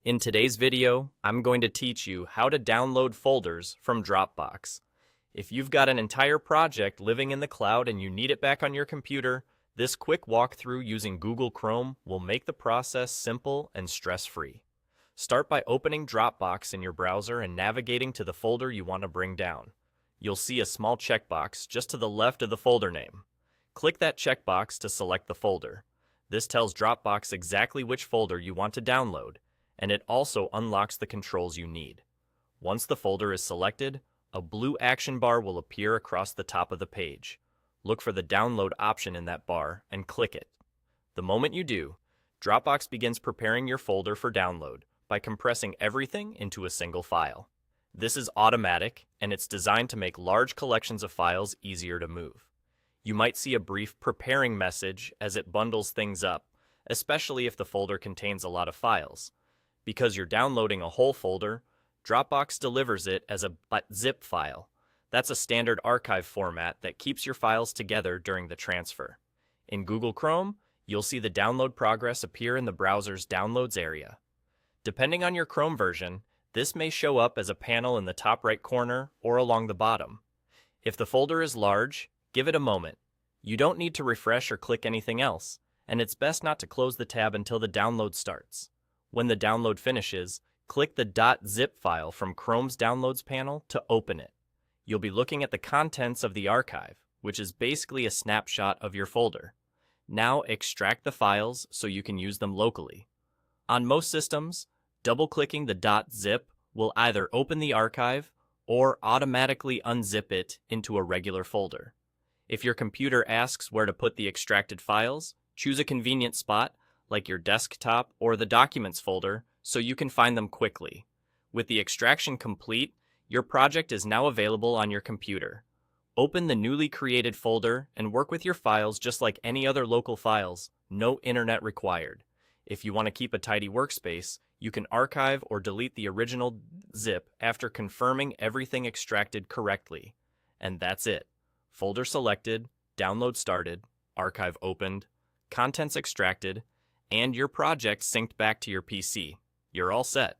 In today's video, I'm going to teach you how to download folders from Dropbox. If you've got an entire project living in the cloud and you need it back on your computer, this quick walkthrough using Google Chrome will make the process simple and stress-free. Start by opening Dropbox in your browser and navigating to the folder you want to bring down. You'll see a small checkbox just to the left of the folder name. Click that checkbox to select the folder. This tells Dropbox exactly which folder you want to download, and it also unlocks the controls you need. Once the folder is selected, a blue action bar will appear across the top of the page. Look for the download option in that bar and click it. The moment you do, Dropbox begins preparing your folder for download by compressing everything into a single file. This is automatic, and it's designed to make large collections of files easier to move. You might see a brief preparing message as it bundles things up, especially if the folder contains a lot of files. Because you're downloading a whole folder, Dropbox delivers it as a .zip file. That's a standard archive format that keeps your files together during the transfer. In Google Chrome, you'll see the download progress appear in the browser's Downloads area. Depending on your Chrome version, this may show up as a panel in the top right corner or along the bottom. If the folder is large, give it a moment. You don't need to refresh or click anything else, and it's best not to close the tab until the download starts. When the download finishes, click the .zip file from Chrome's Downloads panel to open it. You'll be looking at the contents of the archive, which is basically a snapshot of your folder. Now extract the files so you can use them locally. On most systems, double-clicking the .zip will either open the archive or automatically unzip it into a regular folder. If your computer asks where to put the extracted files, choose a convenient spot like your desktop or the Documents folder so you can find them quickly. With the extraction complete, your project is now available on your computer. Open the newly created folder and work with your files just like any other local files, no internet required. If you want to keep a tidy workspace, you can archive or delete the original zip after confirming everything extracted correctly. And that's it. Folder selected, download started, archive opened, contents extracted, and your project synced back to your PC. You're all set.